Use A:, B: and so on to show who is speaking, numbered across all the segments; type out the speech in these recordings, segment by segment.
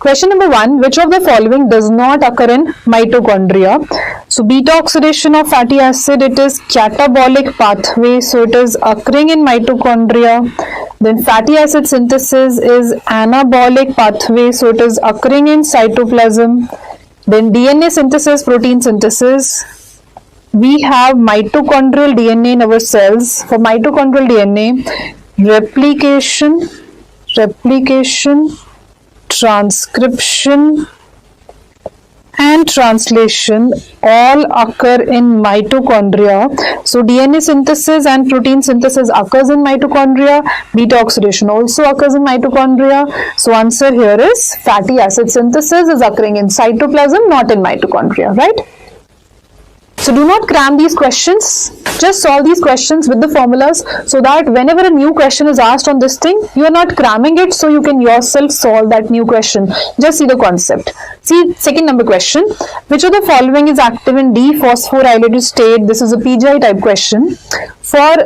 A: Question number 1, which of the following does not occur in mitochondria? So beta oxidation of fatty acid, it is catabolic pathway, so it is occurring in mitochondria. Then fatty acid synthesis is anabolic pathway, so it is occurring in cytoplasm. Then DNA synthesis, protein synthesis. We have mitochondrial DNA in our cells. For mitochondrial DNA, replication, transcription and translation all occur in mitochondria. So DNA synthesis and protein synthesis occurs in mitochondria. Beta oxidation also occurs in mitochondria. So answer here is fatty acid synthesis is occurring in cytoplasm, not in mitochondria, right? So do not cram these questions, just solve these questions with the formulas so that whenever a new question is asked on this thing, you are not cramming it, so you can yourself solve that new question. Just see the concept. See second number question, which of the following is active in dephosphorylated state? This is a PGI type question. For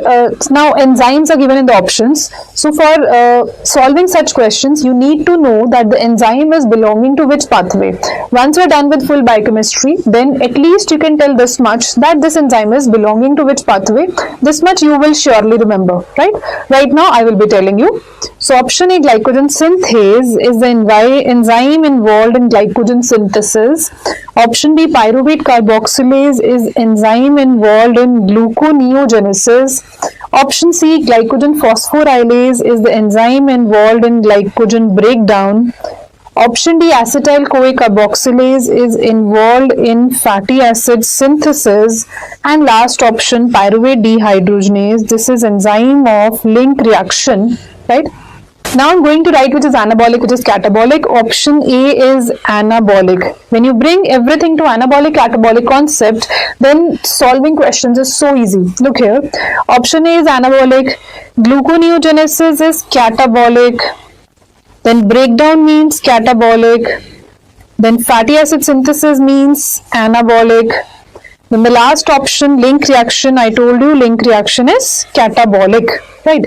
A: now enzymes are given in the options. So for solving such questions, you need to know that the enzyme is belonging to which pathway. Once you are done with full biochemistry, then at least you can tell this much, that this enzyme is belonging to which pathway. This much you will surely remember, right? Right now I will be telling you. So option A, glycogen synthase, is the enzyme involved in glycogen synthesis. Option B, pyruvate carboxylase, is enzyme involved in gluconeogenesis. Option C, glycogen phosphorylase, is the enzyme involved in glycogen breakdown. Option D, acetyl-CoA carboxylase, is involved in fatty acid synthesis. And last option, pyruvate dehydrogenase, this is enzyme of link reaction, right? Now I'm going to write which is anabolic, which is catabolic. Option A is anabolic. When you bring everything to anabolic catabolic concept, then solving questions is so easy. Look here. Option A is anabolic. Gluconeogenesis is catabolic. Then breakdown means catabolic. Then fatty acid synthesis means anabolic. Then the last option, link reaction, I told you link reaction is catabolic, right?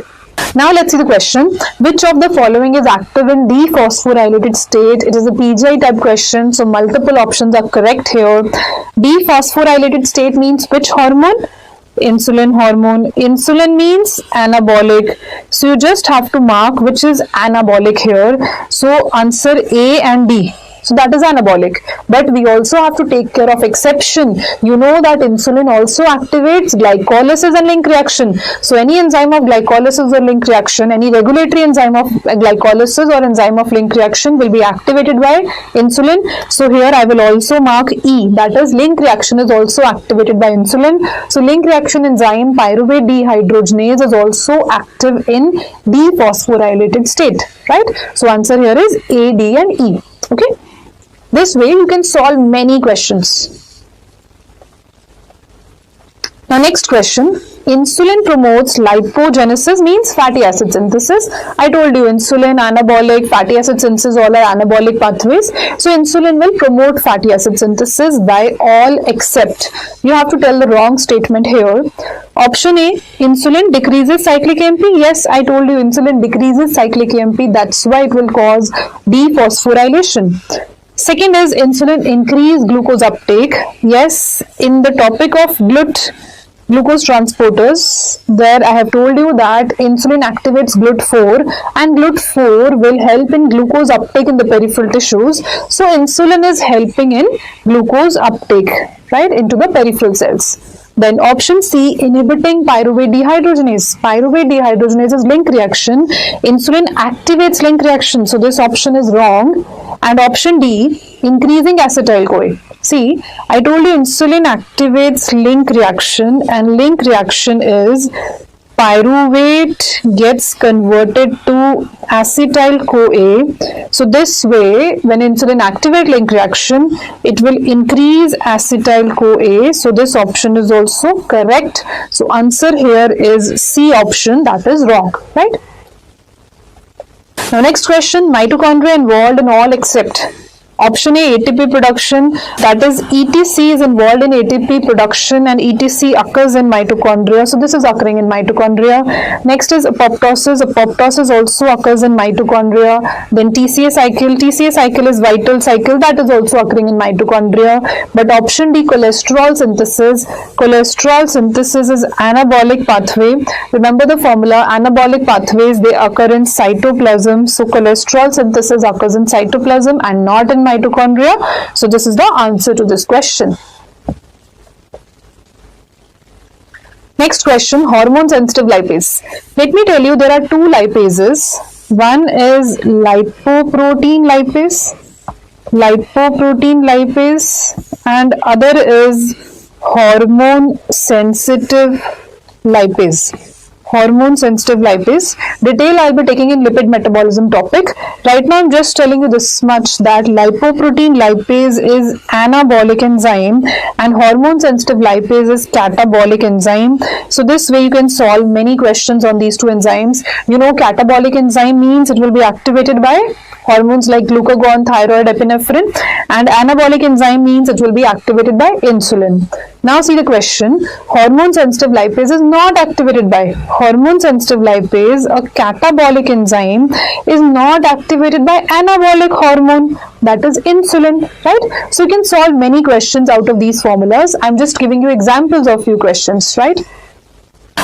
A: Now let's see the question. Which of the following is active in dephosphorylated state? It is a PGI type question, so multiple options are correct here. Dephosphorylated state means which hormone? Insulin hormone. Insulin means anabolic. So you just have to mark which is anabolic here. So answer A and D. So that is anabolic. But we also have to take care of exception. You know that insulin also activates glycolysis and link reaction. So any enzyme of glycolysis or link reaction, any regulatory enzyme of glycolysis or enzyme of link reaction will be activated by insulin. So here I will also mark E, that is link reaction is also activated by insulin. So link reaction enzyme pyruvate dehydrogenase is also active in dephosphorylated state, right? So answer here is A, D and E. Okay. This way you can solve many questions. Now next question. Insulin promotes lipogenesis means fatty acid synthesis. I told you insulin, anabolic, fatty acid synthesis all are anabolic pathways. So insulin will promote fatty acid synthesis by all except. You have to tell the wrong statement here. Option A, insulin decreases cyclic AMP. Yes, I told you insulin decreases cyclic AMP. That's why it will cause dephosphorylation. Second is insulin increase glucose uptake. Yes, in the topic of glucose transporters, there I have told you that insulin activates GLUT4 and GLUT4 will help in glucose uptake in the peripheral tissues. So insulin is helping in glucose uptake, right, into the peripheral cells. Then option C, inhibiting pyruvate dehydrogenase. Pyruvate dehydrogenase is link reaction. Insulin activates link reaction. So this option is wrong. And option D, increasing acetyl-CoA. See, I told you insulin activates link reaction and link reaction is pyruvate gets converted to acetyl-CoA. So this way, when insulin activates link reaction, it will increase acetyl-CoA. So this option is also correct. So answer here is C option, that is wrong, right? Now next question, mitochondria involved in all except. Option A, ATP production, that is ETC is involved in ATP production and ETC occurs in mitochondria. So this is occurring in mitochondria. Next is apoptosis. Apoptosis also occurs in mitochondria. Then TCA cycle. TCA cycle is vital cycle, that is also occurring in mitochondria. But option D, cholesterol synthesis. Cholesterol synthesis is anabolic pathway. Remember the formula, anabolic pathways, they occur in cytoplasm. So cholesterol synthesis occurs in cytoplasm and not in mitochondria. So this is the answer to this question. Next question, hormone sensitive lipase. Let me tell you, there are two lipases. One is lipoprotein lipase, and other is hormone sensitive lipase. Hormone sensitive lipase. Detail I'll be taking in lipid metabolism topic. Right now I'm just telling you this much, that lipoprotein lipase is anabolic enzyme and hormone sensitive lipase is catabolic enzyme. So this way you can solve many questions on these two enzymes. You know, catabolic enzyme means it will be activated by hormones like glucagon, thyroid, epinephrine, and anabolic enzyme means it will be activated by insulin. Now see the question, hormone sensitive lipase is not activated by hormone sensitive lipase, a catabolic enzyme is not activated by anabolic hormone, that is insulin, right? So you can solve many questions out of these formulas. I'm just giving you examples of few questions, right?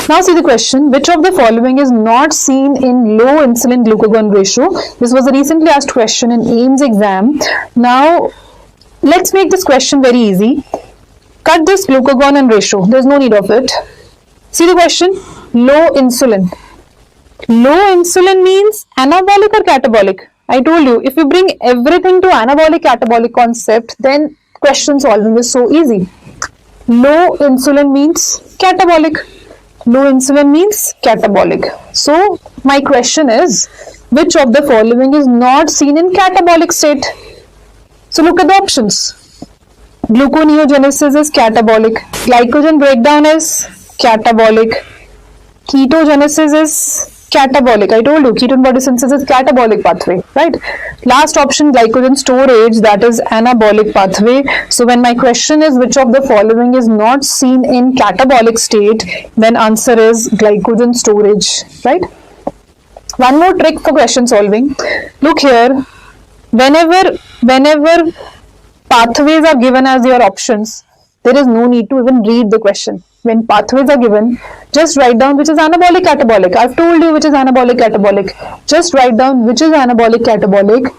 A: Now see the question, which of the following is not seen in low insulin glucagon ratio? This was a recently asked question in AIIMS exam. Now let's make this question very easy. Cut this glucagon and ratio, there's no need of it. See the question, low insulin. Low insulin means anabolic or catabolic? I told you, if you bring everything to anabolic catabolic concept, then question solving is so easy. Low insulin means catabolic. Low insulin means catabolic. So my question is, which of the following is not seen in catabolic state? So look at the options. Gluconeogenesis is catabolic. Glycogen breakdown is catabolic. Ketogenesis is catabolic. I told you, ketone body synthesis is catabolic pathway, right? Last option, glycogen storage, that is anabolic pathway. So when my question is which of the following is not seen in catabolic state, then answer is glycogen storage, right? One more trick for question solving. Look here, whenever pathways are given as your options, there is no need to even read the question. When pathways are given, just write down which is anabolic catabolic. I've told you which is anabolic catabolic. Just write down which is anabolic catabolic.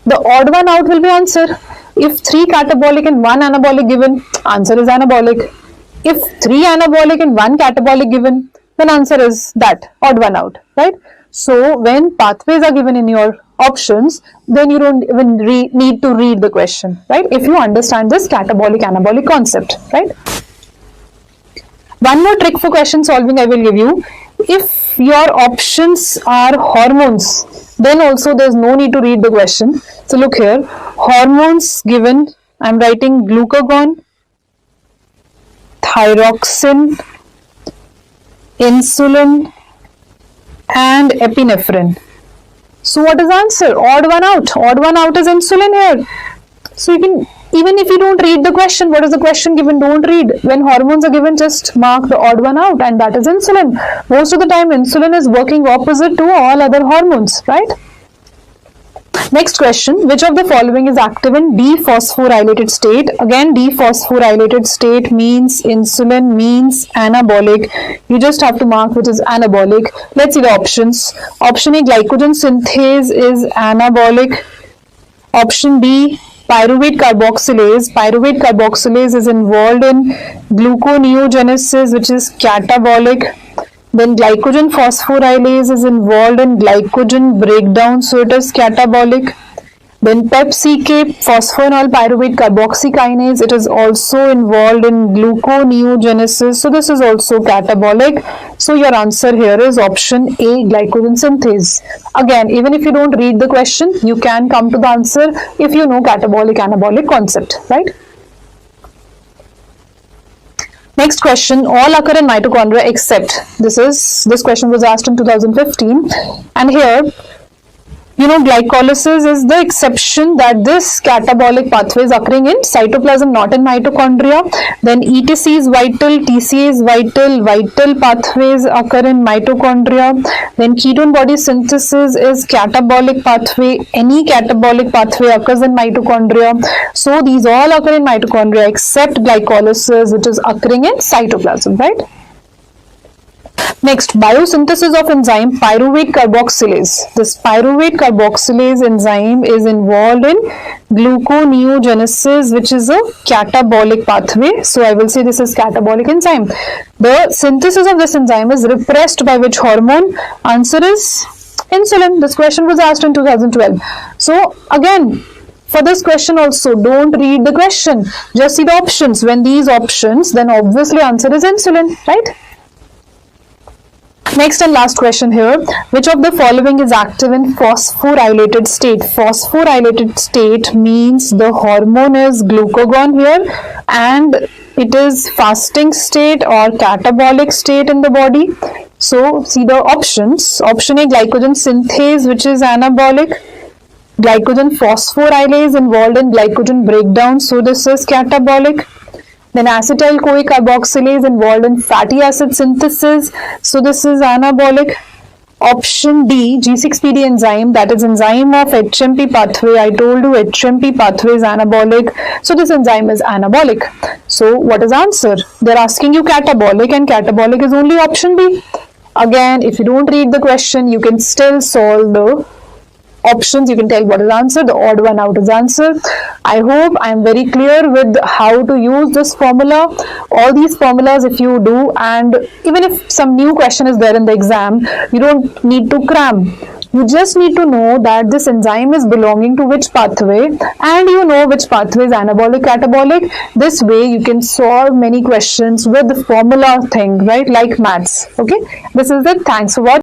A: The odd one out will be answer. If 3 catabolic and 1 anabolic given, answer is anabolic. If 3 anabolic and 1 catabolic given, then answer is that, odd one out, right? So when pathways are given in your options, then you don't even need to read the question, right? If you understand this catabolic anabolic concept, right? One more trick for question solving I will give you. If your options are hormones, then also there is no need to read the question. So look here, hormones given, I am writing glucagon, thyroxine, insulin and epinephrine. So what is the answer? Odd one out. Odd one out is insulin here. So you can, even if you don't read the question, what is the question given? Don't read. When hormones are given, just mark the odd one out, and that is insulin. Most of the time, insulin is working opposite to all other hormones, right? Next question, which of the following is active in dephosphorylated state? Again, dephosphorylated state means insulin means anabolic. You just have to mark which is anabolic. Let's see the options. Option A, glycogen synthase is anabolic. Option B, pyruvate carboxylase. Pyruvate carboxylase is involved in gluconeogenesis, which is catabolic. Then glycogen phosphorylase is involved in glycogen breakdown, so it is catabolic. Then PepCK, phosphoenol pyruvate carboxykinase, it is also involved in gluconeogenesis, so this is also catabolic. So your answer here is option A, glycogen synthase. Again, even if you don't read the question, you can come to the answer if you know catabolic anabolic concept, right? Next question, all occur in mitochondria except, this question was asked in 2015, and here Glycolysis is the exception that this catabolic pathway is occurring in cytoplasm, not in mitochondria. Then ETC is vital, TCA is vital, vital pathways occur in mitochondria. Then ketone body synthesis is catabolic pathway. Any catabolic pathway occurs in mitochondria. So these all occur in mitochondria except glycolysis, which is occurring in cytoplasm, right? Next, biosynthesis of enzyme pyruvate carboxylase. This pyruvate carboxylase enzyme is involved in gluconeogenesis, which is a catabolic pathway. So I will say this is catabolic enzyme. The synthesis of this enzyme is repressed by which hormone? Answer is insulin. This question was asked in 2012. So again, for this question also, don't read the question. Just see the options. When these options, then obviously answer is insulin, right? Next and last question here. Which of the following is active in phosphorylated state? Phosphorylated state means the hormone is glucagon here and it is fasting state or catabolic state in the body. So see the options. Option A, glycogen synthase, which is anabolic. Glycogen phosphorylase involved in glycogen breakdown. So this is catabolic. Then acetyl-CoA carboxylase involved in fatty acid synthesis. So this is anabolic. Option D, G6PD enzyme, that is enzyme of HMP pathway. I told you HMP pathway is anabolic. So this enzyme is anabolic. So what is answer? They're asking you catabolic and catabolic is only option B. Again, if you don't read the question, you can still solve the options. You can tell what is answer, the odd one out is answer. I hope I am very clear with how to use this formula. All these formulas if you do, and even if some new question is there in the exam, you don't need to cram. You just need to know that this enzyme is belonging to which pathway and you know which pathway is anabolic, catabolic. This way you can solve many questions with the formula thing, right? Like maths. Okay. This is it. Thanks for watching.